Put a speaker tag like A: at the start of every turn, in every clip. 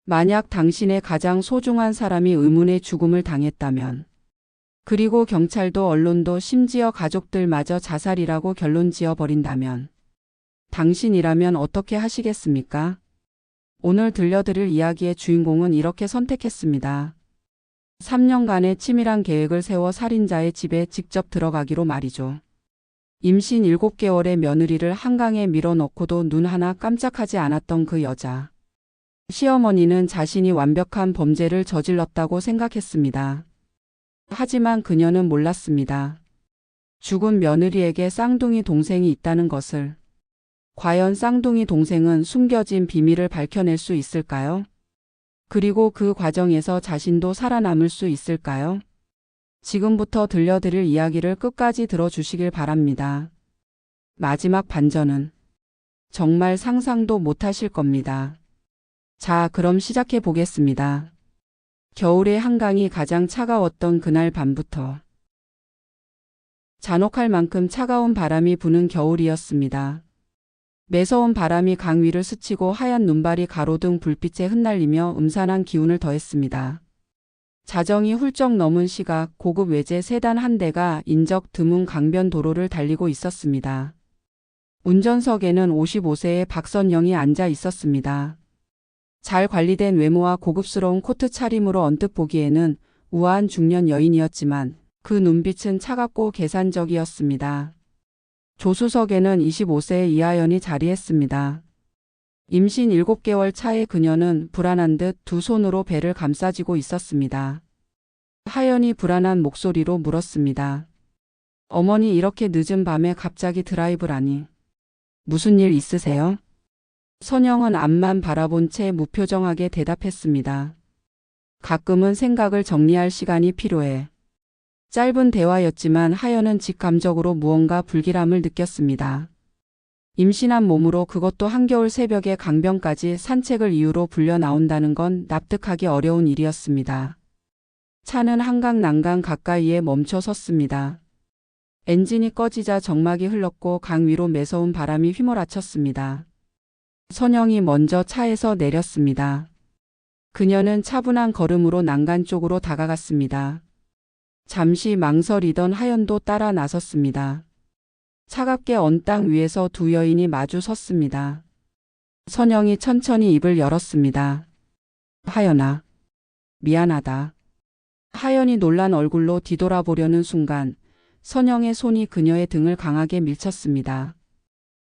A: 만약 당신의 가장 소중한 사람이 의문의 죽음을 당했다면, 그리고 경찰도 언론도 심지어 가족들마저 자살이라고 결론 지어버린다면, 당신이라면 어떻게 하시겠습니까? 오늘 들려드릴 이야기의 주인공은 이렇게 선택했습니다. 3년간의 치밀한 계획을 세워 살인자의 집에 직접 들어가기로 말이죠. 임신 7개월의 며느리를 한강에 밀어넣고도 눈 하나 깜짝하지 않았던 그 여자. 시어머니는 자신이 완벽한 범죄를 저질렀다고 생각했습니다. 하지만 그녀는 몰랐습니다. 죽은 며느리에게 쌍둥이 동생이 있다는 것을. 과연 쌍둥이 동생은 숨겨진 비밀을 밝혀낼 수 있을까요? 그리고 그 과정에서 자신도 살아남을 수 있을까요? 지금부터 들려드릴 이야기를 끝까지 들어주시길 바랍니다. 마지막 반전은 정말 상상도 못하실 겁니다. 자, 그럼 시작해 보겠습니다. 겨울의 한강이 가장 차가웠던 그날 밤부터 잔혹할 만큼 차가운 바람이 부는 겨울이었습니다. 매서운 바람이 강 위를 스치고 하얀 눈발이 가로등 불빛에 흩날리며 음산한 기운을 더했습니다. 자정이 훌쩍 넘은 시각 고급 외제 세단 한 대가 인적 드문 강변 도로를 달리고 있었습니다. 운전석에는 55세의 박선영이 앉아 있었습니다. 잘 관리된 외모와 고급스러운 코트 차림으로 언뜻 보기에는 우아한 중년 여인이었지만 그 눈빛은 차갑고 계산적이었습니다. 조수석에는 25세의 이하연이 자리했습니다. 임신 7개월 차의 그녀는 불안한 듯 두 손으로 배를 감싸쥐고 있었습니다. 하연이 불안한 목소리로 물었습니다. 어머니, 이렇게 늦은 밤에 갑자기 드라이브라니. 무슨 일 있으세요? 선영은 앞만 바라본 채 무표정하게 대답했습니다. 가끔은 생각을 정리할 시간이 필요해. 짧은 대화였지만 하연은 직감적으로 무언가 불길함을 느꼈습니다. 임신한 몸으로 그것도 한겨울 새벽에 강변까지 산책을 이유로 불려 나온다는 건 납득하기 어려운 일이었습니다. 차는 한강 난간 가까이에 멈춰 섰습니다. 엔진이 꺼지자 정막이 흘렀고 강 위로 매서운 바람이 휘몰아쳤습니다. 선영이 먼저 차에서 내렸습니다. 그녀는 차분한 걸음으로 난간 쪽으로 다가갔습니다. 잠시 망설이던 하연도 따라 나섰습니다. 차갑게 언 땅 위에서 두 여인이 마주 섰습니다. 선영이 천천히 입을 열었습니다. 하연아, 미안하다. 하연이 놀란 얼굴로 뒤돌아보려는 순간 선영의 손이 그녀의 등을 강하게 밀쳤습니다.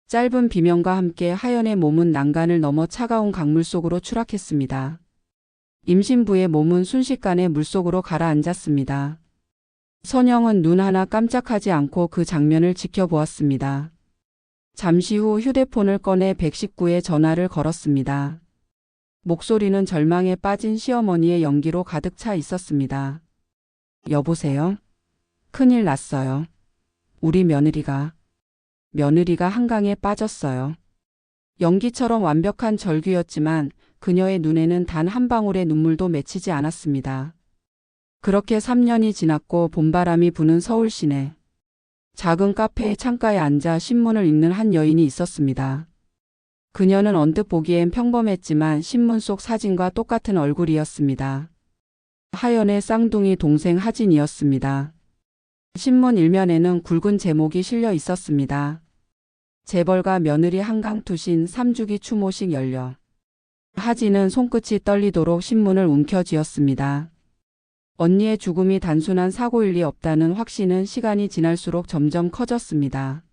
A: 짧은 비명과 함께 하연의 몸은 난간을 넘어 차가운 강물 속으로 추락했습니다. 임신부의 몸은 순식간에 물속으로 가라앉았습니다. 선영은 눈 하나 깜짝하지 않고 그 장면을 지켜보았습니다. 잠시 후 휴대폰을 꺼내 119에 전화를 걸었습니다. 목소리는 절망에 빠진 시어머니의 연기로 가득 차 있었습니다. 여보세요? 큰일 났어요. 우리 며느리가 한강에 빠졌어요. 연기처럼 완벽한 절규였지만 그녀의 눈에는 단 한 방울의 눈물도 맺히지 않았습니다. 그렇게 3년이 지났고 봄바람이 부는 서울 시내. 작은 카페의 창가에 앉아 신문을 읽는 한 여인이 있었습니다. 그녀는 언뜻 보기엔 평범했지만 신문 속 사진과 똑같은 얼굴이었습니다. 하연의 쌍둥이 동생 하진이었습니다. 신문 일면에는 굵은 제목이 실려 있었습니다. 재벌가 며느리 한강 투신 3주기 추모식 열려. 하진은 손끝이 떨리도록 신문을 움켜쥐었습니다. 언니의 죽음이 단순한 사고일 리 없다는 확신은 시간이 지날수록 점점 커졌습니다.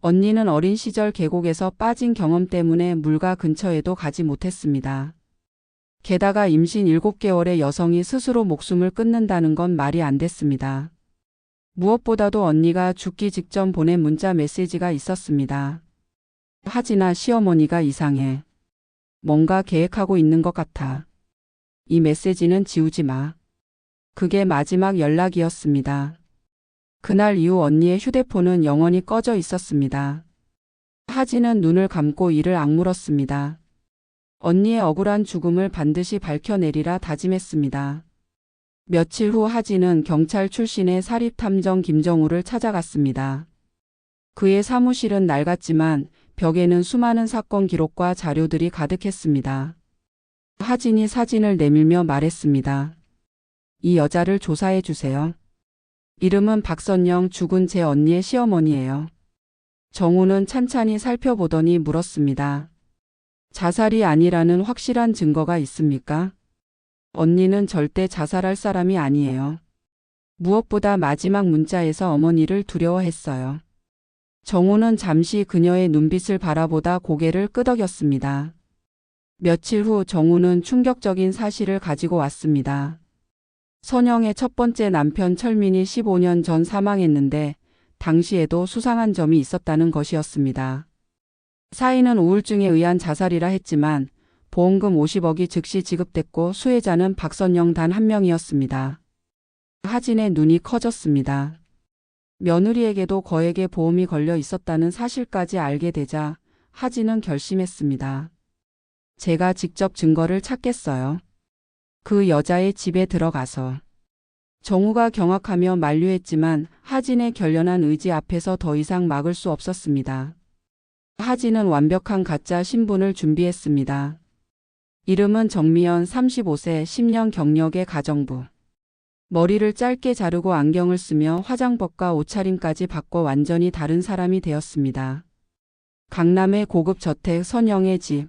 A: 언니는 어린 시절 계곡에서 빠진 경험 때문에 물가 근처에도 가지 못했습니다. 게다가 임신 7개월의 여성이 스스로 목숨을 끊는다는 건 말이 안 됐습니다. 무엇보다도 언니가 죽기 직전 보낸 문자 메시지가 있었습니다. 하진아, 시어머니가 이상해. 뭔가 계획하고 있는 것 같아. 이 메시지는 지우지 마. 그게 마지막 연락이었습니다. 그날 이후 언니의 휴대폰은 영원히 꺼져 있었습니다. 하진은 눈을 감고 이를 악물었습니다. 언니의 억울한 죽음을 반드시 밝혀내리라 다짐했습니다. 며칠 후 하진은 경찰 출신의 사립탐정 김정우를 찾아갔습니다. 그의 사무실은 낡았지만 벽에는 수많은 사건 기록과 자료들이 가득했습니다. 하진이 사진을 내밀며 말했습니다. 이 여자를 조사해 주세요. 이름은 박선영, 죽은 제 언니의 시어머니예요. 정우는 찬찬히 살펴보더니 물었습니다. 자살이 아니라는 확실한 증거가 있습니까? 언니는 절대 자살할 사람이 아니에요. 무엇보다 마지막 문자에서 어머니를 두려워했어요. 정우는 잠시 그녀의 눈빛을 바라보다 고개를 끄덕였습니다. 며칠 후 정우는 충격적인 사실을 가지고 왔습니다. 선영의 첫 번째 남편 철민이 15년 전 사망했는데 당시에도 수상한 점이 있었다는 것이었습니다. 사인은 우울증에 의한 자살이라 했지만 보험금 50억이 즉시 지급됐고 수혜자는 박선영 단 한 명이었습니다. 하진의 눈이 커졌습니다. 며느리에게도 거액의 보험이 걸려 있었다는 사실까지 알게 되자 하진은 결심했습니다. 제가 직접 증거를 찾겠어요. 그 여자의 집에 들어가서. 정우가 경악하며 만류했지만 하진의 결연한 의지 앞에서 더 이상 막을 수 없었습니다. 하진은 완벽한 가짜 신분을 준비했습니다. 이름은 정미연, 35세, 10년 경력의 가정부. 머리를 짧게 자르고 안경을 쓰며 화장법과 옷차림까지 바꿔 완전히 다른 사람이 되었습니다. 강남의 고급 저택 선영의 집.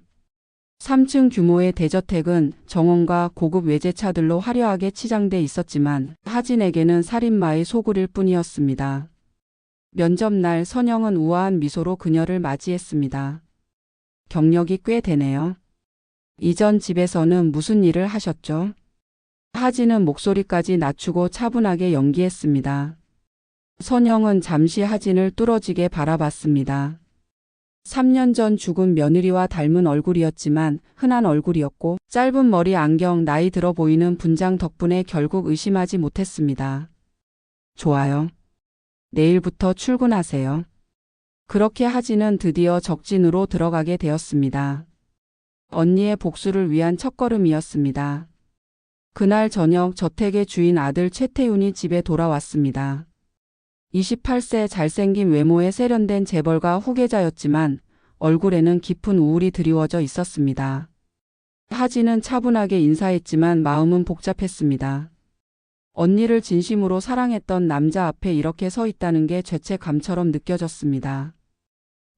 A: 3층 규모의 대저택은 정원과 고급 외제차들로 화려하게 치장돼 있었지만 하진에게는 살인마의 소굴일 뿐이었습니다. 면접날 선영은 우아한 미소로 그녀를 맞이했습니다. 경력이 꽤 되네요. 이전 집에서는 무슨 일을 하셨죠? 하진은 목소리까지 낮추고 차분하게 연기했습니다. 선영은 잠시 하진을 뚫어지게 바라봤습니다. 3년 전 죽은 며느리와 닮은 얼굴이었지만 흔한 얼굴이었고 짧은 머리 안경 나이 들어 보이는 분장 덕분에 결국 의심하지 못했습니다. 좋아요. 내일부터 출근하세요. 그렇게 하진은 드디어 적진으로 들어가게 되었습니다. 언니의 복수를 위한 첫걸음이었습니다. 그날 저녁 저택의 주인 아들 최태윤이 집에 돌아왔습니다. 28세 잘생긴 외모에 세련된 재벌가 후계자였지만 얼굴에는 깊은 우울이 드리워져 있었습니다. 하진은 차분하게 인사했지만 마음은 복잡했습니다. 언니를 진심으로 사랑했던 남자 앞에 이렇게 서 있다는 게 죄책감처럼 느껴졌습니다.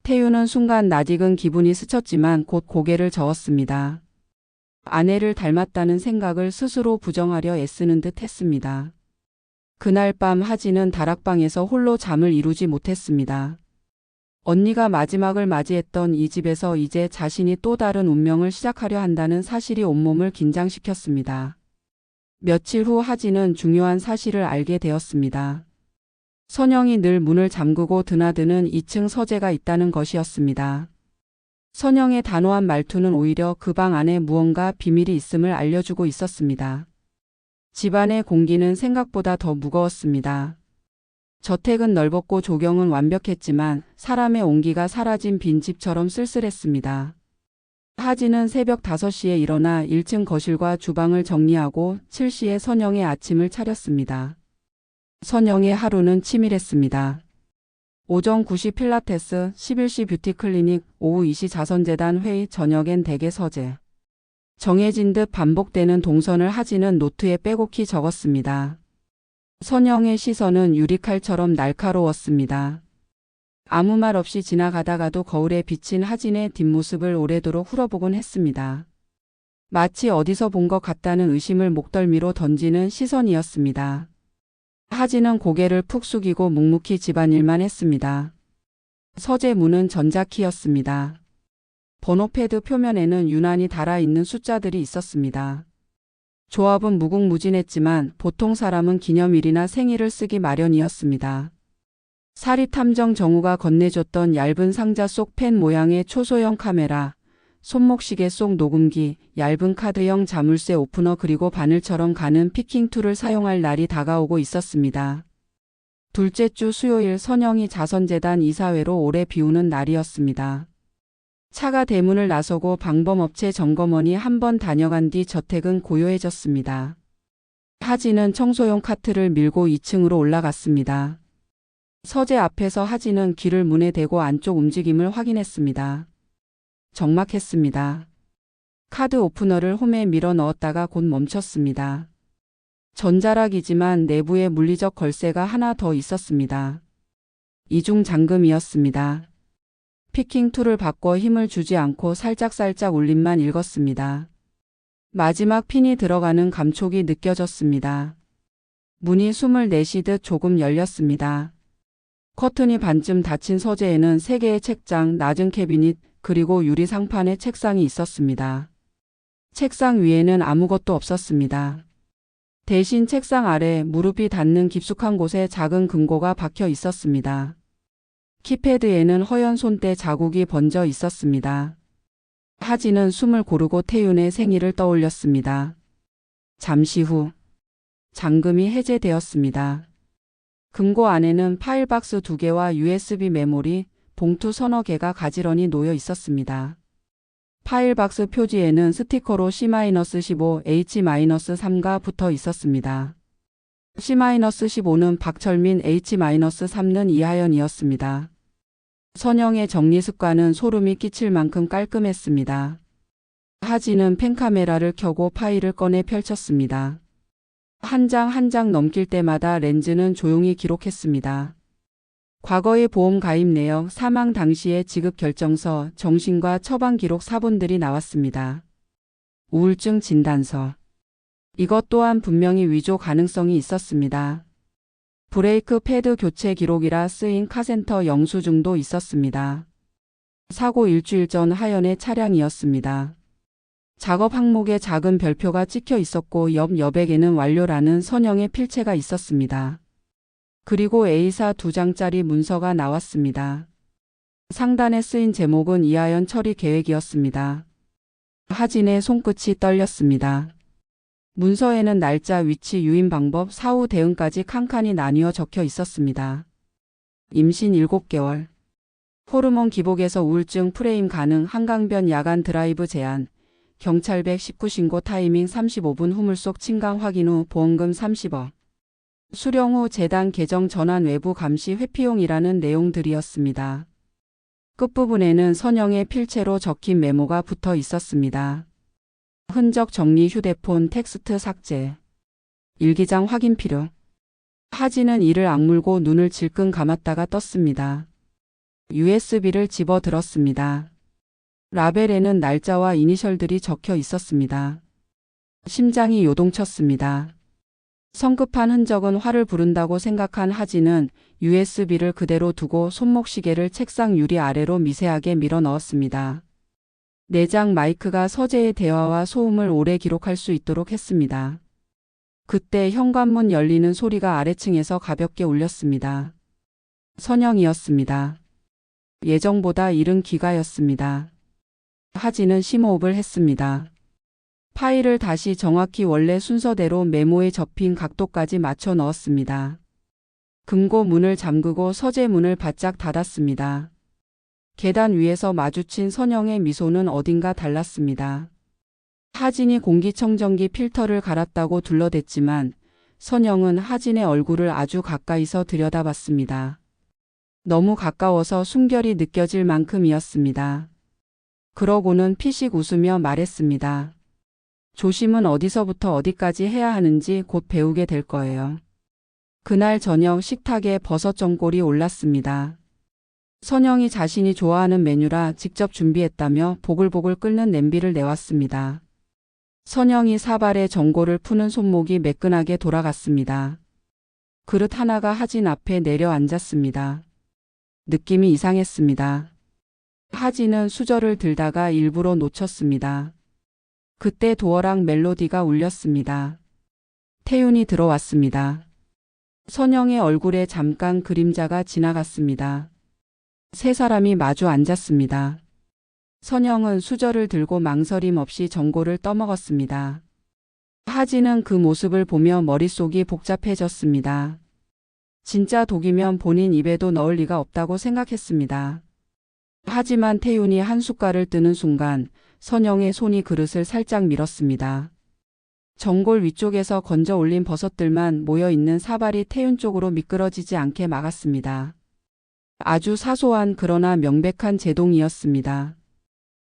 A: 태윤은 순간 낯익은 기분이 스쳤지만 곧 고개를 저었습니다. 아내를 닮았다는 생각을 스스로 부정하려 애쓰는 듯 했습니다. 그날 밤 하진은 다락방에서 홀로 잠을 이루지 못했습니다. 언니가 마지막을 맞이했던 이 집에서 이제 자신이 또 다른 운명을 시작하려 한다는 사실이 온몸을 긴장시켰습니다. 며칠 후 하진은 중요한 사실을 알게 되었습니다. 선영이 늘 문을 잠그고 드나드는 2층 서재가 있다는 것이었습니다. 선영의 단호한 말투는 오히려 그 방 안에 무언가 비밀이 있음을 알려주고 있었습니다. 집안의 공기는 생각보다 더 무거웠습니다. 저택은 넓었고 조경은 완벽했지만 사람의 온기가 사라진 빈집처럼 쓸쓸했습니다. 하진은 새벽 5시에 일어나 1층 거실과 주방을 정리하고 7시에 선영의 아침을 차렸습니다. 선영의 하루는 치밀했습니다. 오전 9시 필라테스, 11시 뷰티 클리닉, 오후 2시 자선재단 회의, 저녁엔 대개 서재. 정해진 듯 반복되는 동선을 하진은 노트에 빼곡히 적었습니다. 선영의 시선은 유리칼처럼 날카로웠습니다. 아무 말 없이 지나가다가도 거울에 비친 하진의 뒷모습을 오래도록 훑어보곤 했습니다. 마치 어디서 본 것 같다는 의심을 목덜미로 던지는 시선이었습니다. 하진은 고개를 푹 숙이고 묵묵히 집안일만 했습니다. 서재 문은 전자키였습니다. 번호패드 표면에는 유난히 달아있는 숫자들이 있었습니다. 조합은 무궁무진했지만 보통 사람은 기념일이나 생일을 쓰기 마련이었습니다. 사립탐정 정우가 건네줬던 얇은 상자 속 펜 모양의 초소형 카메라, 손목시계 속 녹음기, 얇은 카드형 자물쇠 오프너 그리고 바늘처럼 가는 피킹 툴을 사용할 날이 다가오고 있었습니다. 둘째 주 수요일 선영이 자선재단 이사회로 오래 비우는 날이었습니다. 차가 대문을 나서고 방범업체 점검원이 한 번 다녀간 뒤 저택은 고요해졌습니다. 하진은 청소용 카트를 밀고 2층으로 올라갔습니다. 서재 앞에서 하진은 귀를 문에 대고 안쪽 움직임을 확인했습니다. 적막했습니다. 카드 오프너를 홈에 밀어 넣었다가 곧 멈췄습니다. 전자락이지만 내부에 물리적 걸쇠가 하나 더 있었습니다. 이중 잠금이었습니다. 피킹 툴을 바꿔 힘을 주지 않고 살짝살짝 울림만 읽었습니다. 마지막 핀이 들어가는 감촉이 느껴졌습니다. 문이 숨을 내쉬듯 조금 열렸습니다. 커튼이 반쯤 닫힌 서재에는 3개의 책장, 낮은 캐비닛, 그리고 유리 상판에 책상이 있었습니다. 책상 위에는 아무것도 없었습니다. 대신 책상 아래 무릎이 닿는 깊숙한 곳에 작은 금고가 박혀 있었습니다. 키패드에는 허연 손때 자국이 번져 있었습니다. 하진은 숨을 고르고 태윤의 생일을 떠올렸습니다. 잠시 후 잠금이 해제되었습니다. 금고 안에는 파일 박스 2개와 USB 메모리, 봉투 서너 개가 가지런히 놓여 있었습니다. 파일 박스 표지에는 스티커로 C-15, H-3가 붙어 있었습니다. C-15는 박철민, H-3는 이하연이었습니다. 선영의 정리 습관은 소름이 끼칠 만큼 깔끔했습니다. 하진은 펜카메라를 켜고 파일을 꺼내 펼쳤습니다. 한 장 한 장 넘길 때마다 렌즈는 조용히 기록했습니다. 과거의 보험 가입 내역, 사망 당시의 지급 결정서, 정신과 처방 기록 사본들이 나왔습니다. 우울증 진단서. 이것 또한 분명히 위조 가능성이 있었습니다. 브레이크 패드 교체 기록이라 쓰인 카센터 영수증도 있었습니다. 사고 일주일 전 하연의 차량이었습니다. 작업 항목에 작은 별표가 찍혀 있었고 옆 여백에는 완료라는 선영의 필체가 있었습니다. 그리고 A사 2장짜리 문서가 나왔습니다. 상단에 쓰인 제목은 이하연 처리 계획이었습니다. 하진의 손끝이 떨렸습니다. 문서에는 날짜, 위치, 유인 방법, 사후 대응까지 칸칸이 나뉘어 적혀 있었습니다. 임신 7개월. 호르몬 기복에서 우울증 프레임 가능, 한강변 야간 드라이브 제한, 경찰 119 신고 타이밍 35분 후물속 침강 확인 후 보험금 30억. 수령 후 재단 계정 전환 외부 감시 회피용이라는 내용들이었습니다. 끝부분에는 선영의 필체로 적힌 메모가 붙어 있었습니다. 흔적 정리, 휴대폰, 텍스트 삭제. 일기장 확인 필요. 하진은 이를 악물고 눈을 질끈 감았다가 떴습니다. USB를 집어 들었습니다. 라벨에는 날짜와 이니셜들이 적혀 있었습니다. 심장이 요동쳤습니다. 성급한 흔적은 화를 부른다고 생각한 하진은 USB를 그대로 두고 손목시계를 책상 유리 아래로 미세하게 밀어 넣었습니다. 내장 마이크가 서재의 대화와 소음을 오래 기록할 수 있도록 했습니다. 그때 현관문 열리는 소리가 아래층에서 가볍게 울렸습니다. 선영이었습니다. 예정보다 이른 귀가였습니다. 하진은 심호흡을 했습니다. 파일을 다시 정확히 원래 순서대로 메모에 접힌 각도까지 맞춰 넣었습니다. 금고 문을 잠그고 서재 문을 바짝 닫았습니다. 계단 위에서 마주친 선영의 미소는 어딘가 달랐습니다. 하진이 공기청정기 필터를 갈았다고 둘러댔지만 선영은 하진의 얼굴을 아주 가까이서 들여다봤습니다. 너무 가까워서 숨결이 느껴질 만큼이었습니다. 그러고는 피식 웃으며 말했습니다. 조심은 어디서부터 어디까지 해야 하는지 곧 배우게 될 거예요. 그날 저녁 식탁에 버섯 전골이 올랐습니다. 선영이 자신이 좋아하는 메뉴라 직접 준비했다며 보글보글 끓는 냄비를 내왔습니다. 선영이 사발에 전골을 푸는 손목이 매끈하게 돌아갔습니다. 그릇 하나가 하진 앞에 내려앉았습니다. 느낌이 이상했습니다. 하진은 수저를 들다가 일부러 놓쳤습니다. 그때 도어락 멜로디가 울렸습니다. 태윤이 들어왔습니다. 선영의 얼굴에 잠깐 그림자가 지나갔습니다. 세 사람이 마주 앉았습니다. 선영은 수저를 들고 망설임 없이 전골을 떠먹었습니다. 하진은 그 모습을 보며 머릿속이 복잡해졌습니다. 진짜 독이면 본인 입에도 넣을 리가 없다고 생각했습니다. 하지만 태윤이 한 숟갈을 뜨는 순간 선영의 손이 그릇을 살짝 밀었습니다. 전골 위쪽에서 건져 올린 버섯들만 모여있는 사발이 태윤 쪽으로 미끄러지지 않게 막았습니다. 아주 사소한 그러나 명백한 제동이었습니다.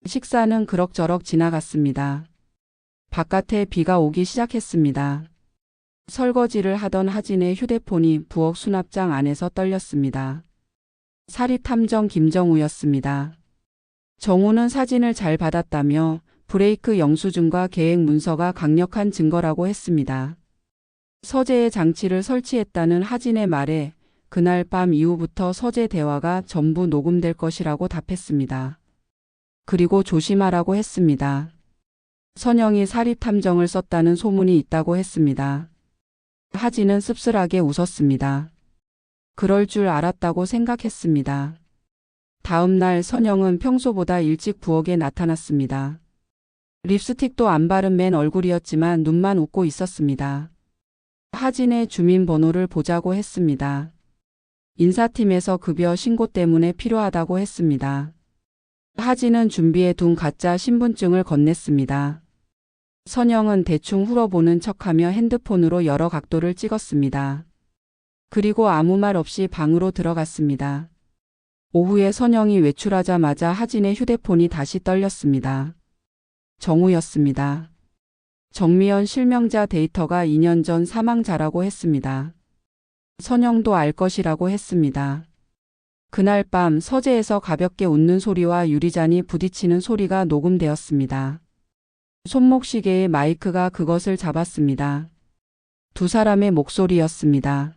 A: 식사는 그럭저럭 지나갔습니다. 바깥에 비가 오기 시작했습니다. 설거지를 하던 하진의 휴대폰이 부엌 수납장 안에서 떨렸습니다. 사립탐정 김정우였습니다. 정우는 사진을 잘 받았다며 브레이크 영수증과 계획 문서가 강력한 증거라고 했습니다. 서재에 장치를 설치했다는 하진의 말에 그날 밤 이후부터 서재 대화가 전부 녹음될 것이라고 답했습니다. 그리고 조심하라고 했습니다. 선영이 사립탐정을 썼다는 소문이 있다고 했습니다. 하진은 씁쓸하게 웃었습니다. 그럴 줄 알았다고 생각했습니다. 다음 날 선영은 평소보다 일찍 부엌에 나타났습니다. 립스틱도 안 바른 맨 얼굴이었지만 눈만 웃고 있었습니다. 하진의 주민번호를 보자고 했습니다. 인사팀에서 급여 신고 때문에 필요하다고 했습니다. 하진은 준비해 둔 가짜 신분증을 건넸습니다. 선영은 대충 훑어보는 척하며 핸드폰으로 여러 각도를 찍었습니다. 그리고 아무 말 없이 방으로 들어갔습니다. 오후에 선영이 외출하자마자 하진의 휴대폰이 다시 떨렸습니다. 정우였습니다. 정미연 실명자 데이터가 2년 전 사망자라고 했습니다. 선영도 알 것이라고 했습니다. 그날 밤 서재에서 가볍게 웃는 소리와 유리잔이 부딪히는 소리가 녹음되었습니다. 손목시계의 마이크가 그것을 잡았습니다. 두 사람의 목소리였습니다.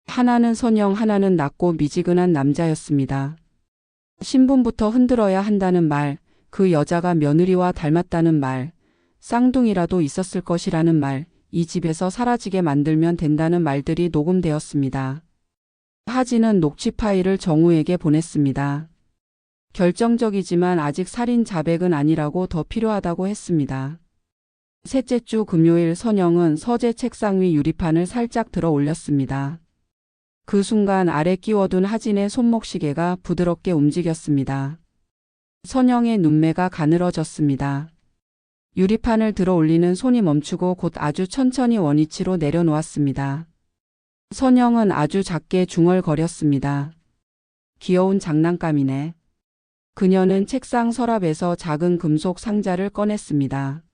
A: 하나는 선영, 하나는 낮고 미지근한 남자였습니다. 신분부터 흔들어야 한다는 말, 그 여자가 며느리와 닮았다는 말, 쌍둥이라도 있었을 것이라는 말, 이 집에서 사라지게 만들면 된다는 말들이 녹음되었습니다. 하진은 녹취 파일을 정우에게 보냈습니다. 결정적이지만 아직 살인 자백은 아니라고 더 필요하다고 했습니다. 셋째 주 금요일 선영은 서재 책상 위 유리판을 살짝 들어 올렸습니다. 그 순간 아래 끼워둔 하진의 손목시계가 부드럽게 움직였습니다. 선영의 눈매가 가늘어졌습니다. 유리판을 들어 올리는 손이 멈추고 곧 아주 천천히 원위치로 내려놓았습니다. 선영은 아주 작게 중얼거렸습니다. 귀여운 장난감이네. 그녀는 책상 서랍에서 작은 금속 상자를 꺼냈습니다.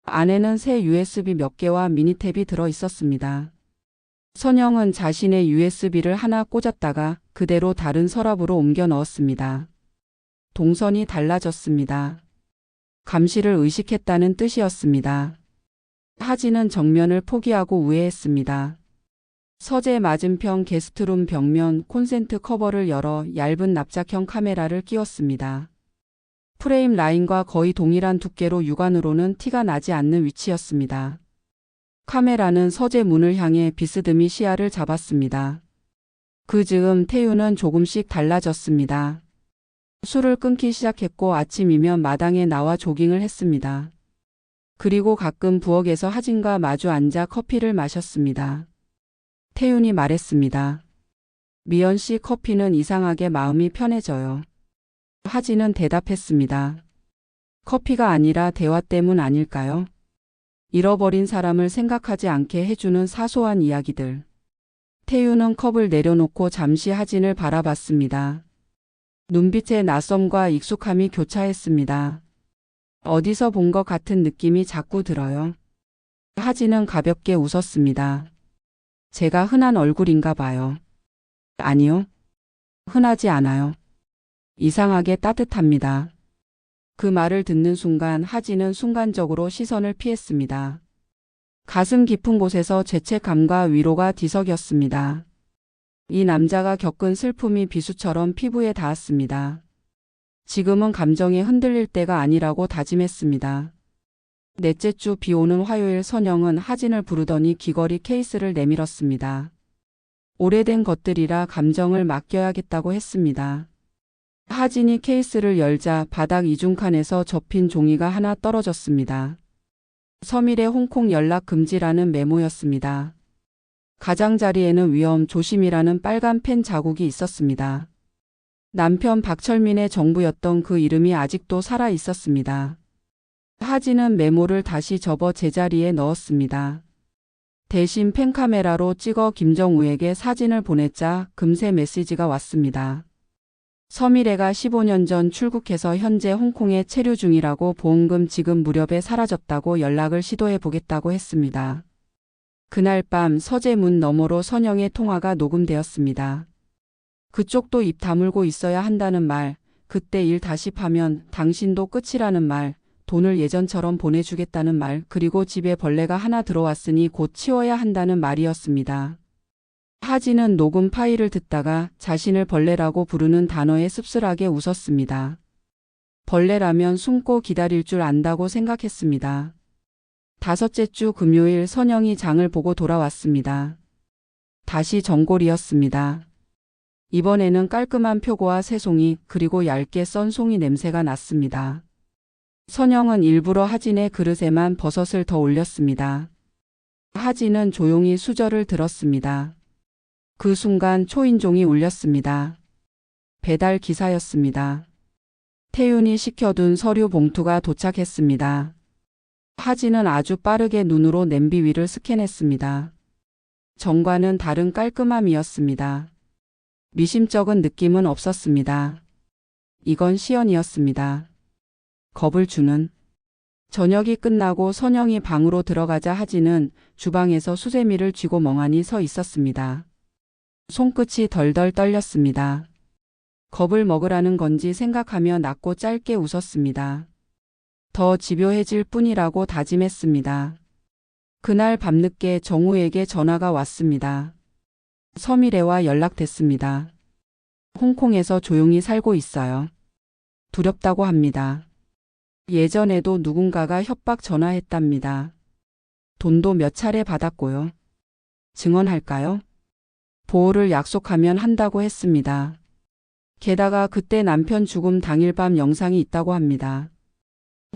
A: 안에는 새 USB 몇 개와 미니탭이 들어 있었습니다. 선영은 자신의 USB를 하나 꽂았다가 그대로 다른 서랍으로 옮겨 넣었습니다. 동선이 달라졌습니다. 감시를 의식했다는 뜻이었습니다. 하진은 정면을 포기하고 우회했습니다. 서재 맞은편 게스트룸 벽면 콘센트 커버를 열어 얇은 납작형 카메라를 끼웠습니다. 프레임 라인과 거의 동일한 두께로 육안으로는 티가 나지 않는 위치였습니다. 카메라는 서재 문을 향해 비스듬히 시야를 잡았습니다. 그 즈음 태유는 조금씩 달라졌습니다. 술을 끊기 시작했고 아침이면 마당에 나와 조깅을 했습니다. 그리고 가끔 부엌에서 하진과 마주 앉아 커피를 마셨습니다. 태윤이 말했습니다. 미연 씨 커피는 이상하게 마음이 편해져요. 하진은 대답했습니다. 커피가 아니라 대화 때문 아닐까요? 잃어버린 사람을 생각하지 않게 해주는 사소한 이야기들. 태윤은 컵을 내려놓고 잠시 하진을 바라봤습니다. 눈빛의 낯섦과 익숙함이 교차했습니다. 어디서 본 것 같은 느낌이 자꾸 들어요. 하진은 가볍게 웃었습니다. 제가 흔한 얼굴인가 봐요. 아니요. 흔하지 않아요. 이상하게 따뜻합니다. 그 말을 듣는 순간 하진은 순간적으로 시선을 피했습니다. 가슴 깊은 곳에서 죄책감과 위로가 뒤섞였습니다. 이 남자가 겪은 슬픔이 비수처럼 피부에 닿았습니다. 지금은 감정에 흔들릴 때가 아니라고 다짐했습니다. 넷째 주 비 오는 화요일 선영은 하진을 부르더니 귀걸이 케이스를 내밀었습니다. 오래된 것들이라 감정을 맡겨야겠다고 했습니다. 하진이 케이스를 열자 바닥 이중칸에서 접힌 종이가 하나 떨어졌습니다. 서밀의 홍콩 연락 금지라는 메모였습니다. 가장자리에는 위험 조심이라는 빨간 펜 자국이 있었습니다. 남편 박철민의 정부였던 그 이름이 아직도 살아 있었습니다. 하진은 메모를 다시 접어 제자리에 넣었습니다. 대신 펜카메라로 찍어 김정우에게 사진을 보냈자 금세 메시지가 왔습니다. 서미래가 15년 전 출국해서 현재 홍콩에 체류 중이라고 보험금 지급 무렵에 사라졌다고 연락을 시도해 보겠다고 했습니다. 그날 밤 서재 문 너머로 선영의 통화가 녹음되었습니다. 그쪽도 입 다물고 있어야 한다는 말, 그때 일 다시 파면 당신도 끝이라는 말, 돈을 예전처럼 보내주겠다는 말, 그리고 집에 벌레가 하나 들어왔으니 곧 치워야 한다는 말이었습니다. 하진은 녹음 파일을 듣다가 자신을 벌레라고 부르는 단어에 씁쓸하게 웃었습니다. 벌레라면 숨고 기다릴 줄 안다고 생각했습니다. 다섯째 주 금요일 선영이 장을 보고 돌아왔습니다. 다시 전골이었습니다. 이번에는 깔끔한 표고와 새송이 그리고 얇게 썬 송이 냄새가 났습니다. 선영은 일부러 하진의 그릇에만 버섯을 더 올렸습니다. 하진은 조용히 수저를 들었습니다. 그 순간 초인종이 울렸습니다. 배달 기사였습니다. 태윤이 시켜둔 서류 봉투가 도착했습니다. 하진은 아주 빠르게 눈으로 냄비 위를 스캔했습니다. 전과는 다른 깔끔함이었습니다. 미심쩍은 느낌은 없었습니다. 이건 시연이었습니다. 겁을 주는. 저녁이 끝나고 선영이 방으로 들어가자 하진은 주방에서 수세미를 쥐고 멍하니 서 있었습니다. 손끝이 덜덜 떨렸습니다. 겁을 먹으라는 건지 생각하며 낮고 짧게 웃었습니다. 더 집요해질 뿐이라고 다짐했습니다. 그날 밤늦게 정우에게 전화가 왔습니다. 서미래와 연락됐습니다. 홍콩에서 조용히 살고 있어요. 두렵다고 합니다. 예전에도 누군가가 협박 전화했답니다. 돈도 몇 차례 받았고요. 증언할까요? 보호를 약속하면 한다고 했습니다. 게다가 그때 남편 죽음 당일 밤 영상이 있다고 합니다.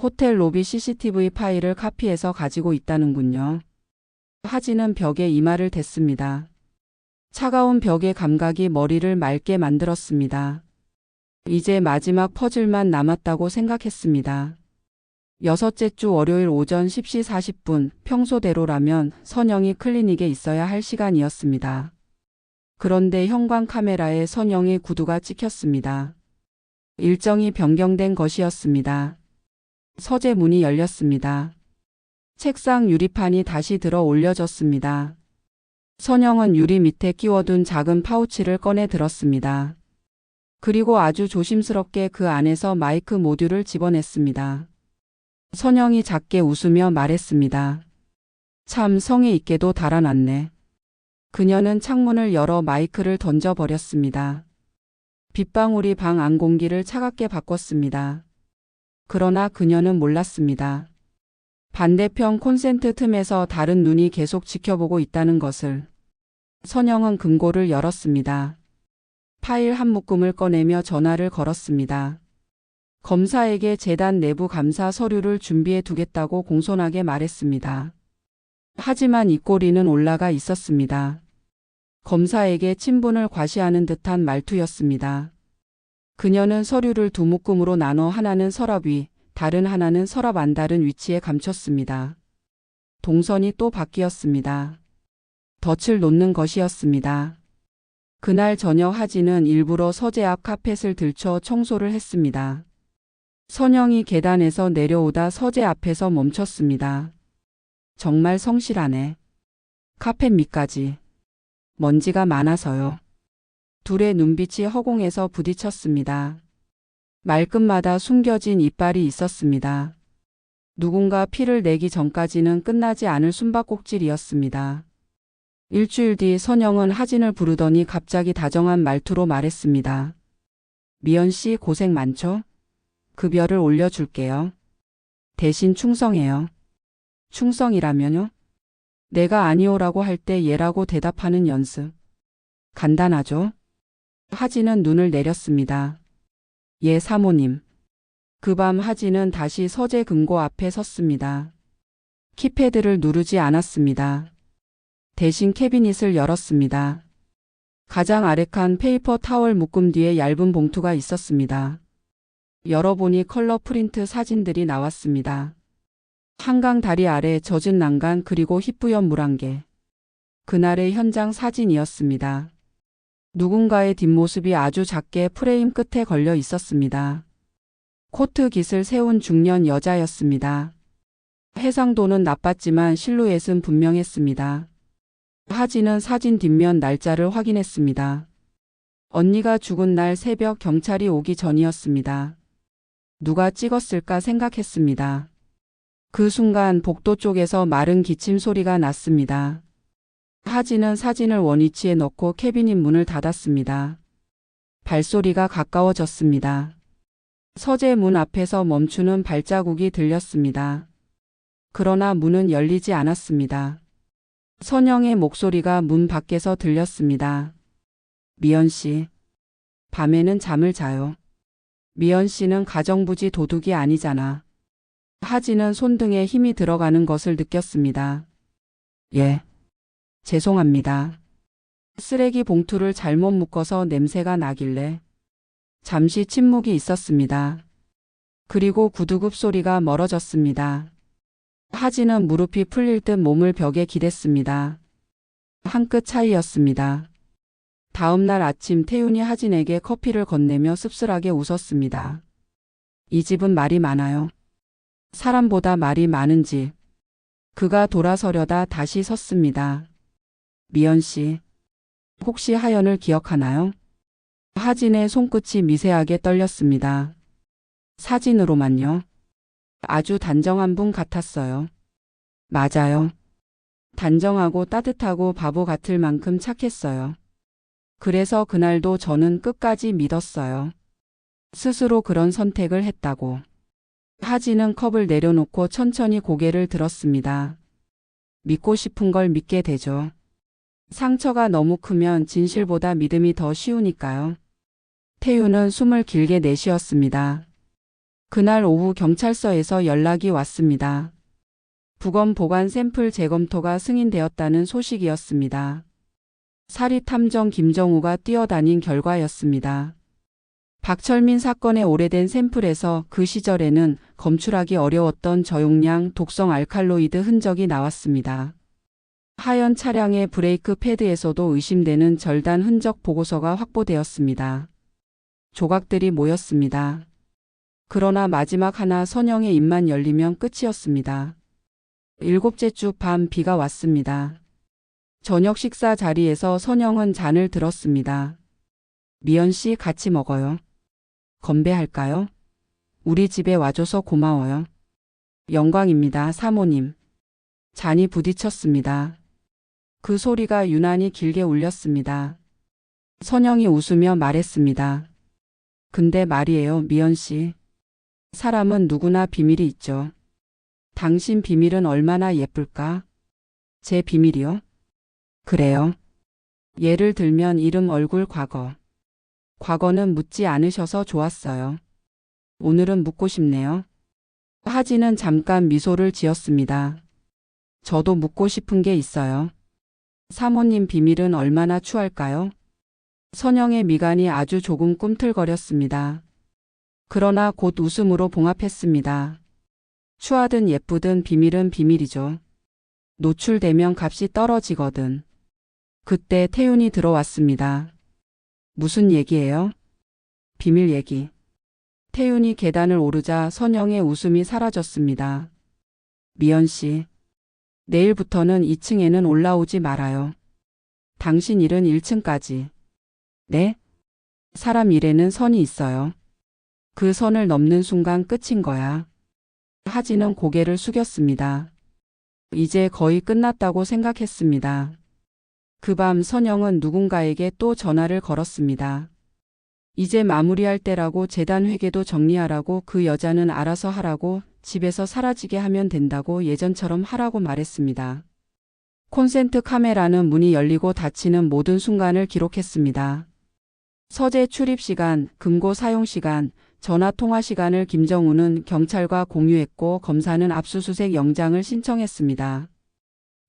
A: 호텔 로비 CCTV 파일을 카피해서 가지고 있다는군요. 하진은 벽에 이마를 댔습니다. 차가운 벽의 감각이 머리를 맑게 만들었습니다. 이제 마지막 퍼즐만 남았다고 생각했습니다. 여섯째 주 월요일 오전 10시 40분 평소대로라면 선영이 클리닉에 있어야 할 시간이었습니다. 그런데 현관 카메라에 선영의 구두가 찍혔습니다. 일정이 변경된 것이었습니다. 서재 문이 열렸습니다. 책상 유리판이 다시 들어 올려졌습니다. 선영은 유리 밑에 끼워둔 작은 파우치를 꺼내 들었습니다. 그리고 아주 조심스럽게 그 안에서 마이크 모듈을 집어냈습니다. 선영이 작게 웃으며 말했습니다. 참 성의 있게도 달아놨네. 그녀는 창문을 열어 마이크를 던져버렸습니다. 빗방울이 방 안 공기를 차갑게 바꿨습니다. 그러나 그녀는 몰랐습니다. 반대편 콘센트 틈에서 다른 눈이 계속 지켜보고 있다는 것을. 선영은 금고를 열었습니다. 파일 한 묶음을 꺼내며 전화를 걸었습니다. 검사에게 재단 내부 감사 서류를 준비해 두겠다고 공손하게 말했습니다. 하지만 입꼬리는 올라가 있었습니다. 검사에게 친분을 과시하는 듯한 말투였습니다. 그녀는 서류를 두 묶음으로 나눠 하나는 서랍 위, 다른 하나는 서랍 안 다른 위치에 감췄습니다. 동선이 또 바뀌었습니다. 덫을 놓는 것이었습니다. 그날 저녁 하진은 일부러 서재 앞 카펫을 들쳐 청소를 했습니다. 선영이 계단에서 내려오다 서재 앞에서 멈췄습니다. 정말 성실하네. 카펫 밑까지. 먼지가 많아서요. 둘의 눈빛이 허공에서 부딪혔습니다. 말끝마다 숨겨진 이빨이 있었습니다. 누군가 피를 내기 전까지는 끝나지 않을 숨바꼭질이었습니다. 일주일 뒤 선영은 하진을 부르더니 갑자기 다정한 말투로 말했습니다. 미연 씨 고생 많죠? 급여를 올려줄게요. 대신 충성해요. 충성이라면요? 내가 아니오라고 할 때 예라고 대답하는 연습. 간단하죠? 하진은 눈을 내렸습니다. 예, 사모님. 그 밤 하진은 다시 서재 금고 앞에 섰습니다. 키패드를 누르지 않았습니다. 대신 캐비닛을 열었습니다. 가장 아래 칸 페이퍼 타월 묶음 뒤에 얇은 봉투가 있었습니다. 열어보니 컬러 프린트 사진들이 나왔습니다. 한강 다리 아래 젖은 난간 그리고 희뿌연 물 한 개. 그날의 현장 사진이었습니다. 누군가의 뒷모습이 아주 작게 프레임 끝에 걸려 있었습니다. 코트 깃을 세운 중년 여자였습니다. 해상도는 나빴지만 실루엣은 분명했습니다. 하진은 사진 뒷면 날짜를 확인했습니다. 언니가 죽은 날 새벽 경찰이 오기 전이었습니다. 누가 찍었을까 생각했습니다. 그 순간 복도 쪽에서 마른 기침 소리가 났습니다. 하진은 사진을 원위치에 넣고 캐비닛 문을 닫았습니다. 발소리가 가까워졌습니다. 서재 문 앞에서 멈추는 발자국이 들렸습니다. 그러나 문은 열리지 않았습니다. 선영의 목소리가 문 밖에서 들렸습니다. 미연 씨, 밤에는 잠을 자요. 미연 씨는 가정부지 도둑이 아니잖아. 하진은 손등에 힘이 들어가는 것을 느꼈습니다. 예, 죄송합니다. 쓰레기 봉투를 잘못 묶어서 냄새가 나길래. 잠시 침묵이 있었습니다. 그리고 구두굽 소리가 멀어졌습니다. 하진은 무릎이 풀릴 듯 몸을 벽에 기댔습니다. 한 끗 차이였습니다. 다음 날 아침 태윤이 하진에게 커피를 건네며 씁쓸하게 웃었습니다. 이 집은 말이 많아요. 사람보다 말이 많은 집. 그가 돌아서려다 다시 섰습니다. 미연 씨, 혹시 하연을 기억하나요? 하진의 손끝이 미세하게 떨렸습니다. 사진으로만요. 아주 단정한 분 같았어요. 맞아요. 단정하고 따뜻하고 바보 같을 만큼 착했어요. 그래서 그날도 저는 끝까지 믿었어요. 스스로 그런 선택을 했다고. 하진은 컵을 내려놓고 천천히 고개를 들었습니다. 믿고 싶은 걸 믿게 되죠. 상처가 너무 크면 진실보다 믿음이 더 쉬우니까요. 태윤은 숨을 길게 내쉬었습니다. 그날 오후 경찰서에서 연락이 왔습니다. 부검 보관 샘플 재검토가 승인되었다는 소식이었습니다. 사리탐정 김정우가 뛰어다닌 결과였습니다. 박철민 사건의 오래된 샘플에서 그 시절에는 검출하기 어려웠던 저용량 독성 알칼로이드 흔적이 나왔습니다. 하연 차량의 브레이크 패드에서도 의심되는 절단 흔적 보고서가 확보되었습니다. 조각들이 모였습니다. 그러나 마지막 하나 선영의 입만 열리면 끝이었습니다. 7째 주 밤 비가 왔습니다. 저녁 식사 자리에서 선영은 잔을 들었습니다. 미연 씨 같이 먹어요. 건배할까요? 우리 집에 와줘서 고마워요. 영광입니다, 사모님. 잔이 부딪혔습니다. 그 소리가 유난히 길게 울렸습니다. 선영이 웃으며 말했습니다. 근데 말이에요, 미연 씨. 사람은 누구나 비밀이 있죠. 당신 비밀은 얼마나 예쁠까? 제 비밀이요? 그래요. 예를 들면 이름, 얼굴, 과거. 과거는 묻지 않으셔서 좋았어요. 오늘은 묻고 싶네요. 하진은 잠깐 미소를 지었습니다. 저도 묻고 싶은 게 있어요. 사모님 비밀은 얼마나 추할까요? 선영의 미간이 아주 조금 꿈틀거렸습니다. 그러나 곧 웃음으로 봉합했습니다. 추하든 예쁘든 비밀은 비밀이죠. 노출되면 값이 떨어지거든. 그때 태윤이 들어왔습니다. 무슨 얘기예요? 비밀 얘기. 태윤이 계단을 오르자 선영의 웃음이 사라졌습니다. 미연 씨, 내일부터는 2층에는 올라오지 말아요. 당신 일은 1층까지. 네? 사람 일에는 선이 있어요. 그 선을 넘는 순간 끝인 거야. 하진은 고개를 숙였습니다. 이제 거의 끝났다고 생각했습니다. 그 밤 선영은 누군가에게 또 전화를 걸었습니다. 이제 마무리할 때라고 재단 회계도 정리하라고 그 여자는 알아서 하라고 집에서 사라지게 하면 된다고 예전처럼 하라고 말했습니다. 콘센트 카메라는 문이 열리고 닫히는 모든 순간을 기록했습니다. 서재 출입 시간, 금고 사용 시간, 전화 통화 시간을 김정우는 경찰과 공유했고 검사는 압수수색 영장을 신청했습니다.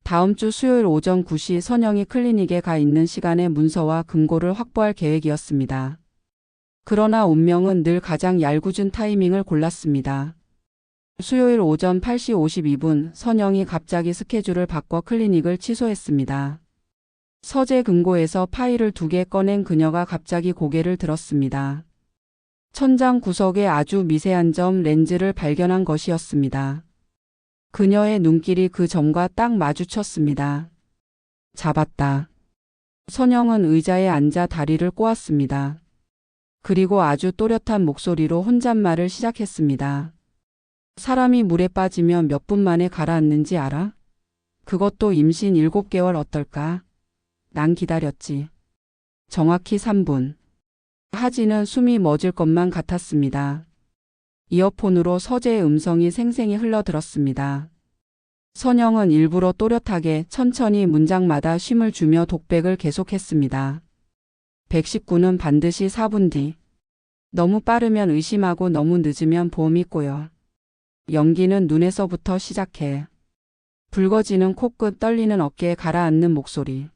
A: 다음 주 수요일 오전 9시 선영이 클리닉에 가 있는 시간에 문서와 금고를 확보할 계획이었습니다. 그러나 운명은 늘 가장 얄궂은 타이밍을 골랐습니다. 수요일 오전 8시 52분 선영이 갑자기 스케줄을 바꿔 클리닉을 취소했습니다. 서재 금고에서 파일을 2개 꺼낸 그녀가 갑자기 고개를 들었습니다. 천장 구석에 아주 미세한 점 렌즈를 발견한 것이었습니다. 그녀의 눈길이 그 점과 딱 마주쳤습니다. 잡았다. 선영은 의자에 앉아 다리를 꼬았습니다. 그리고 아주 또렷한 목소리로 혼잣말을 시작했습니다. 사람이 물에 빠지면 몇 분 만에 가라앉는지 알아? 그것도 임신 7개월 어떨까? 난 기다렸지. 정확히 3분. 하진은 숨이 멎을 것만 같았습니다. 이어폰으로 서재의 음성이 생생히 흘러들었습니다. 선영은 일부러 또렷하게 천천히 문장마다 쉼을 주며 독백을 계속했습니다. 119는 반드시 4분 뒤. 너무 빠르면 의심하고 너무 늦으면 보험이 꼬여. 연기는 눈에서부터 시작해. 붉어지는 코끝, 떨리는 어깨에 가라앉는 목소리.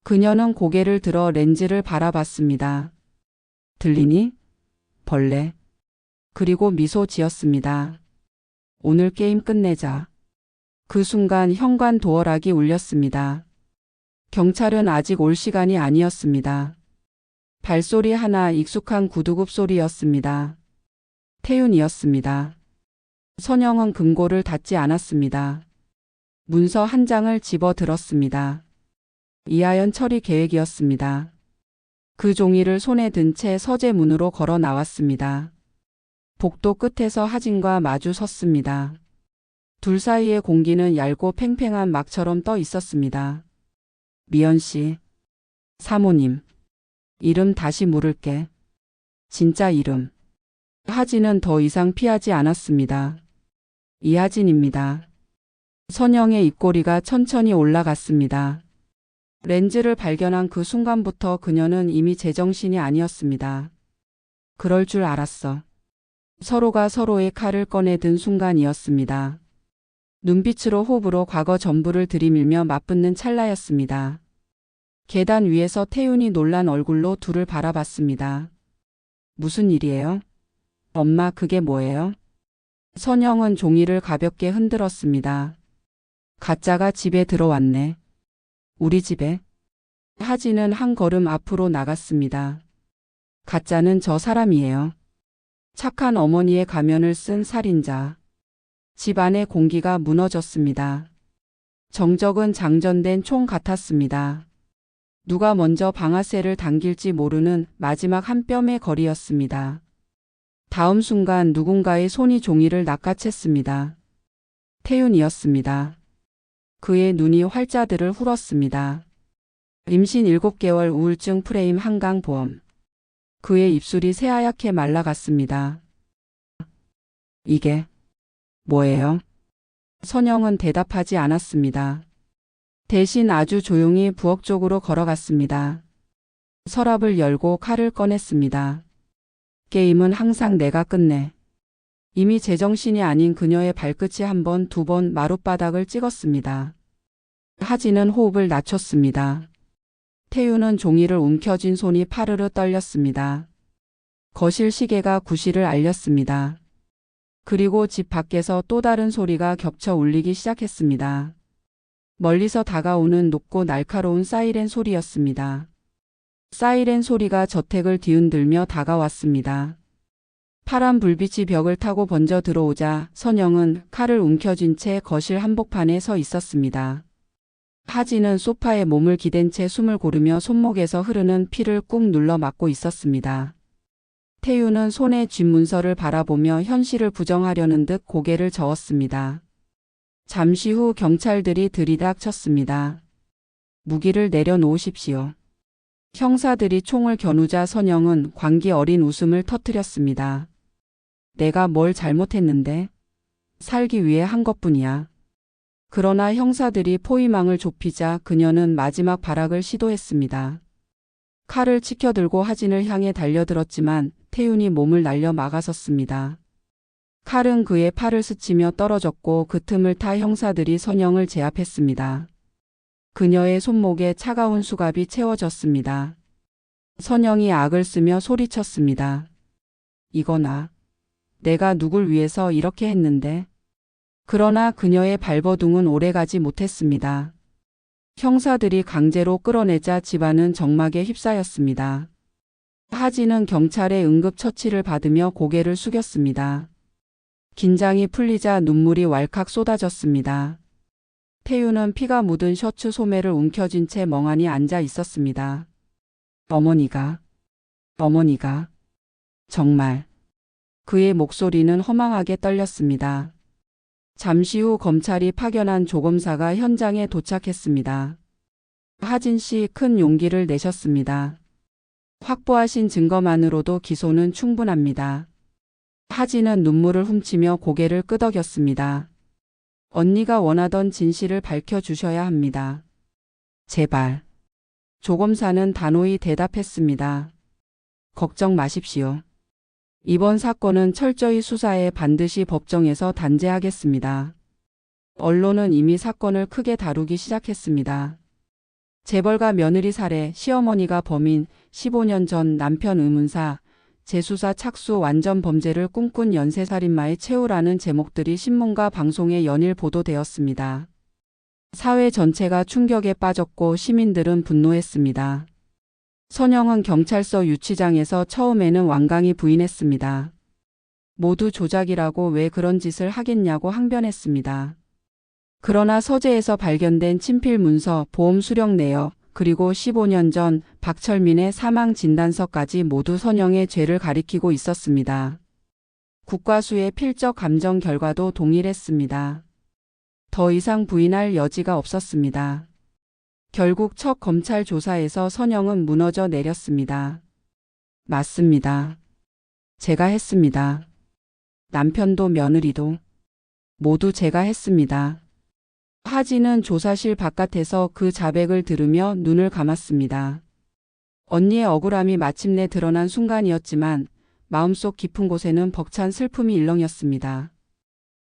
A: 그녀는 고개를 들어 렌즈를 바라봤습니다. 들리니? 벌레. 그리고 미소 지었습니다. 오늘 게임 끝내자. 그 순간 현관 도어락이 울렸습니다. 경찰은 아직 올 시간이 아니었습니다. 발소리 하나, 익숙한 구두굽 소리였습니다. 태윤이었습니다. 선영은 금고를 닫지 않았습니다. 문서 한 장을 집어 들었습니다. 이하연 처리 계획이었습니다. 그 종이를 손에 든 채 서재 문으로 걸어 나왔습니다. 복도 끝에서 하진과 마주 섰습니다. 둘 사이의 공기는 얇고 팽팽한 막처럼 떠 있었습니다. 미연 씨. 사모님. 이름 다시 물을게. 진짜 이름. 하진은 더 이상 피하지 않았습니다. 이하진입니다. 선영의 입꼬리가 천천히 올라갔습니다. 렌즈를 발견한 그 순간부터 그녀는 이미 제정신이 아니었습니다. 그럴 줄 알았어. 서로가 서로의 칼을 꺼내 든 순간이었습니다. 눈빛으로 호흡으로 과거 전부를 들이밀며 맞붙는 찰나였습니다. 계단 위에서 태윤이 놀란 얼굴로 둘을 바라봤습니다. 무슨 일이에요? 엄마, 그게 뭐예요? 선영은 종이를 가볍게 흔들었습니다. 가짜가 집에 들어왔네. 우리 집에? 하진은 한 걸음 앞으로 나갔습니다. 가짜는 저 사람이에요. 착한 어머니의 가면을 쓴 살인자. 집 안의 공기가 무너졌습니다. 정적은 장전된 총 같았습니다. 누가 먼저 방아쇠를 당길지 모르는 마지막 한 뼘의 거리였습니다. 다음 순간 누군가의 손이 종이를 낚아챘습니다. 태윤이었습니다. 그의 눈이 활자들을 hul었습니다. 임신 7개월 우울증 프레임 한강 보험. 그의 입술이 새하얗게 말라갔습니다. 이게 뭐예요? 선영은 대답하지 않았습니다. 대신 아주 조용히 부엌 쪽으로 걸어갔습니다. 서랍을 열고 칼을 꺼냈습니다. 게임은 항상 내가 끝내. 이미 제정신이 아닌 그녀의 발끝이 한 번, 2번 마룻바닥을 찍었습니다. 하진은 호흡을 낮췄습니다. 태윤은 종이를 움켜쥔 손이 파르르 떨렸습니다. 거실 시계가 9시를 알렸습니다. 그리고 집 밖에서 또 다른 소리가 겹쳐 울리기 시작했습니다. 멀리서 다가오는 높고 날카로운 사이렌 소리였습니다. 사이렌 소리가 저택을 뒤흔들며 다가왔습니다. 파란 불빛이 벽을 타고 번져 들어오자 선영은 칼을 움켜쥔 채 거실 한복판에 서 있었습니다. 하진은 소파에 몸을 기댄 채 숨을 고르며 손목에서 흐르는 피를 꾹 눌러 막고 있었습니다. 태윤은 손에 쥔 문서를 바라보며 현실을 부정하려는 듯 고개를 저었습니다. 잠시 후 경찰들이 들이닥쳤습니다. 무기를 내려놓으십시오. 형사들이 총을 겨누자 선영은 광기 어린 웃음을 터뜨렸습니다. 내가 뭘 잘못했는데? 살기 위해 한 것뿐이야. 그러나 형사들이 포위망을 좁히자 그녀는 마지막 발악을 시도했습니다. 칼을 치켜들고 하진을 향해 달려들었지만 태윤이 몸을 날려 막아섰습니다. 칼은 그의 팔을 스치며 떨어졌고 그 틈을 타 형사들이 선영을 제압했습니다. 그녀의 손목에 차가운 수갑이 채워졌습니다. 선영이 악을 쓰며 소리쳤습니다. 이거나. 내가 누굴 위해서 이렇게 했는데. 그러나 그녀의 발버둥은 오래가지 못했습니다. 형사들이 강제로 끌어내자 집안은 정막에 휩싸였습니다. 하진은 경찰의 응급처치를 받으며 고개를 숙였습니다. 긴장이 풀리자 눈물이 왈칵 쏟아졌습니다. 태유는 피가 묻은 셔츠 소매를 움켜쥔 채 멍하니 앉아 있었습니다. 어머니가 정말. 그의 목소리는 허망하게 떨렸습니다. 잠시 후 검찰이 파견한 조검사가 현장에 도착했습니다. 하진 씨 큰 용기를 내셨습니다. 확보하신 증거만으로도 기소는 충분합니다. 하진은 눈물을 훔치며 고개를 끄덕였습니다. 언니가 원하던 진실을 밝혀주셔야 합니다. 제발. 조검사는 단호히 대답했습니다. 걱정 마십시오. 이번 사건은 철저히 수사해 반드시 법정에서 단죄하겠습니다. 언론은 이미 사건을 크게 다루기 시작했습니다. 재벌가 며느리 살해, 시어머니가 범인, 15년 전 남편 의문사, 재수사 착수 완전 범죄를 꿈꾼 연쇄살인마의 최후라는 제목들이 신문과 방송에 연일 보도되었습니다. 사회 전체가 충격에 빠졌고 시민들은 분노했습니다. 선영은 경찰서 유치장에서 처음에는 완강히 부인했습니다. 모두 조작이라고 왜 그런 짓을 하겠냐고 항변했습니다. 그러나 서재에서 발견된 친필 문서, 보험 수령 내역, 그리고 15년 전 박철민의 사망 진단서까지 모두 선영의 죄를 가리키고 있었습니다. 국과수의 필적 감정 결과도 동일했습니다. 더 이상 부인할 여지가 없었습니다. 결국 첫 검찰 조사에서 선영은 무너져 내렸습니다. 맞습니다. 제가 했습니다. 남편도 며느리도 모두 제가 했습니다. 하진은 조사실 바깥에서 그 자백을 들으며 눈을 감았습니다. 언니의 억울함이 마침내 드러난 순간이었지만 마음속 깊은 곳에는 벅찬 슬픔이 일렁였습니다.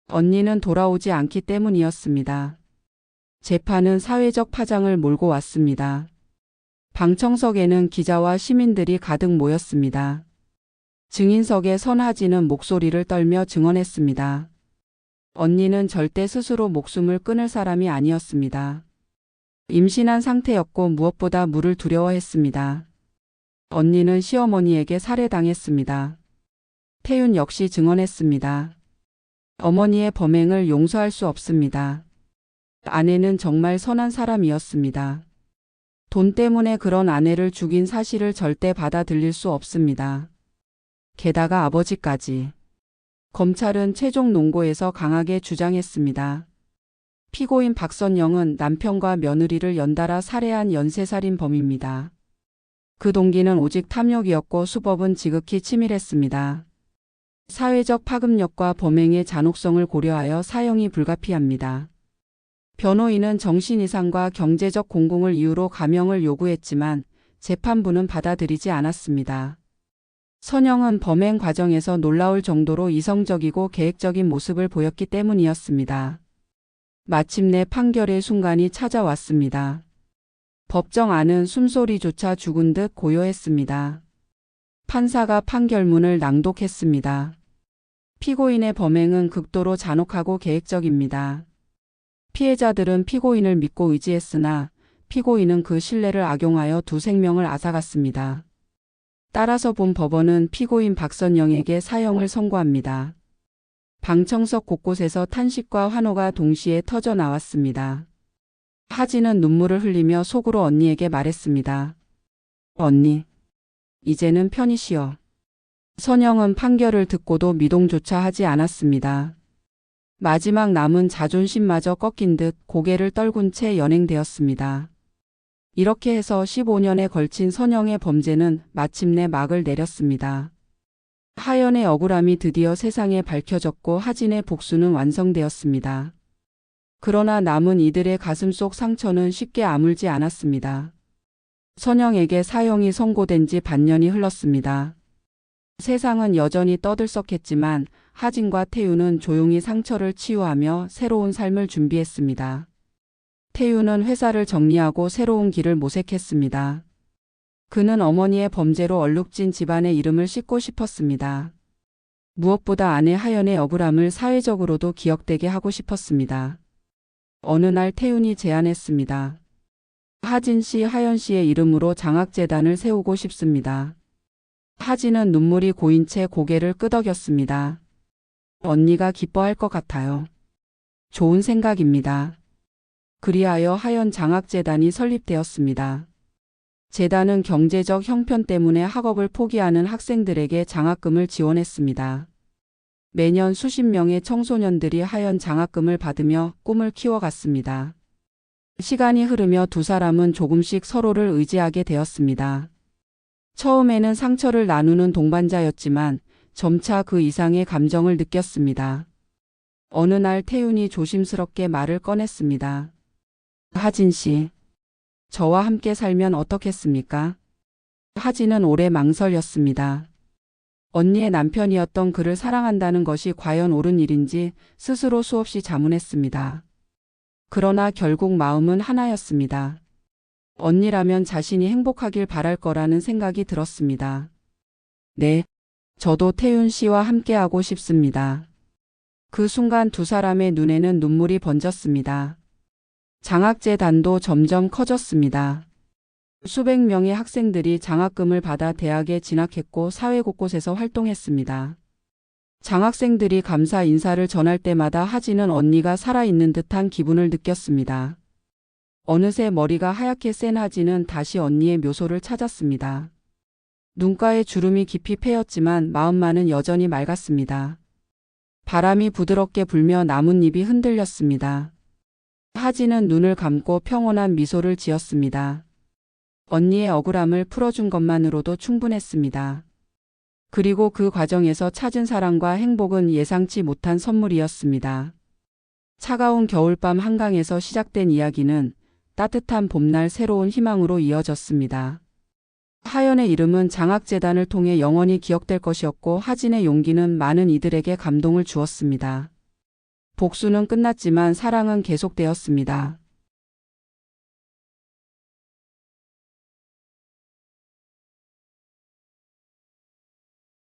A: 언니는 돌아오지 않기 때문이었습니다. 재판은 사회적 파장을 몰고 왔습니다. 방청석에는 기자와 시민들이 가득 모였습니다. 증인석에 선 하진은 목소리를 떨며 증언했습니다. 언니는 절대 스스로 목숨을 끊을 사람이 아니었습니다. 임신한 상태였고 무엇보다 물을 두려워했습니다. 언니는 시어머니에게 살해당했습니다. 태윤 역시 증언했습니다. 어머니의 범행을 용서할 수 없습니다. 아내는 정말 선한 사람이었습니다. 돈 때문에 그런 아내를 죽인 사실을 절대 받아들일 수 없습니다. 게다가 아버지까지. 검찰은 최종 논고에서 강하게 주장했습니다. 피고인 박선영은 남편과 며느리를 연달아 살해한 연쇄살인범입니다. 그 동기는 오직 탐욕이었고 수법은 지극히 치밀했습니다. 사회적 파급력과 범행의 잔혹성을 고려하여 사형이 불가피합니다. 변호인은 정신 이상과 경제적 공공을 이유로 감형을 요구했지만 재판부는 받아들이지 않았습니다. 선영은 범행 과정에서 놀라울 정도로 이성적이고 계획적인 모습을 보였기 때문이었습니다. 마침내 판결의 순간이 찾아왔습니다. 법정 안은 숨소리조차 죽은 듯 고요했습니다. 판사가 판결문을 낭독했습니다. 피고인의 범행은 극도로 잔혹하고 계획적입니다. 피해자들은 피고인을 믿고 의지했으나 피고인은 그 신뢰를 악용하여 두 생명을 앗아갔습니다. 따라서 본 법원은 피고인 박선영에게 사형을 선고합니다. 방청석 곳곳에서 탄식과 환호가 동시에 터져 나왔습니다. 하진은 눈물을 흘리며 속으로 언니에게 말했습니다. 언니, 이제는 편히 쉬어. 선영은 판결을 듣고도 미동조차 하지 않았습니다. 마지막 남은 자존심마저 꺾인 듯 고개를 떨군 채 연행되었습니다. 이렇게 해서 15년에 걸친 선영의 범죄는 마침내 막을 내렸습니다. 하연의 억울함이 드디어 세상에 밝혀졌고 하진의 복수는 완성되었습니다. 그러나 남은 이들의 가슴 속 상처는 쉽게 아물지 않았습니다. 선영에게 사형이 선고된 지 반년이 흘렀습니다. 세상은 여전히 떠들썩했지만 하진과 태유는 조용히 상처를 치유하며 새로운 삶을 준비했습니다. 태유는 회사를 정리하고 새로운 길을 모색했습니다. 그는 어머니의 범죄로 얼룩진 집안의 이름을 씻고 싶었습니다. 무엇보다 아내 하연의 억울함을 사회적으로도 기억되게 하고 싶었습니다. 어느 날 태윤이 제안했습니다. 하진 씨, 하연 씨의 이름으로 장학재단을 세우고 싶습니다. 하진은 눈물이 고인 채 고개를 끄덕였습니다. 언니가 기뻐할 것 같아요. 좋은 생각입니다. 그리하여 하연 장학재단이 설립되었습니다. 재단은 경제적 형편 때문에 학업을 포기하는 학생들에게 장학금을 지원했습니다. 매년 수십 명의 청소년들이 하연 장학금을 받으며 꿈을 키워갔습니다. 시간이 흐르며 두 사람은 조금씩 서로를 의지하게 되었습니다. 처음에는 상처를 나누는 동반자였지만 점차 그 이상의 감정을 느꼈습니다. 어느 날 태윤이 조심스럽게 말을 꺼냈습니다. 하진 씨, 저와 함께 살면 어떻겠습니까? 하진은 오래 망설였습니다. 언니의 남편이었던 그를 사랑한다는 것이 과연 옳은 일인지 스스로 수없이 자문했습니다. 그러나 결국 마음은 하나였습니다. 언니라면 자신이 행복하길 바랄 거라는 생각이 들었습니다. 네, 저도 태윤 씨와 함께하고 싶습니다. 그 순간 두 사람의 눈에는 눈물이 번졌습니다. 장학재단도 점점 커졌습니다. 수백 명의 학생들이 장학금을 받아 대학에 진학했고 사회 곳곳에서 활동했습니다. 장학생들이 감사 인사를 전할 때마다 하진은 언니가 살아있는 듯한 기분을 느꼈습니다. 어느새 머리가 하얗게 센 하진은 다시 언니의 묘소를 찾았습니다. 눈가에 주름이 깊이 패였지만 마음만은 여전히 맑았습니다. 바람이 부드럽게 불며 나뭇잎이 흔들렸습니다. 하진은 눈을 감고 평온한 미소를 지었습니다. 언니의 억울함을 풀어준 것만으로도 충분했습니다. 그리고 그 과정에서 찾은 사랑과 행복은 예상치 못한 선물이었습니다. 차가운 겨울밤 한강에서 시작된 이야기는 따뜻한 봄날 새로운 희망으로 이어졌습니다. 하연의 이름은 장학재단을 통해 영원히 기억될 것이었고 하진의 용기는 많은 이들에게 감동을 주었습니다. 복수는 끝났지만 사랑은 계속되었습니다.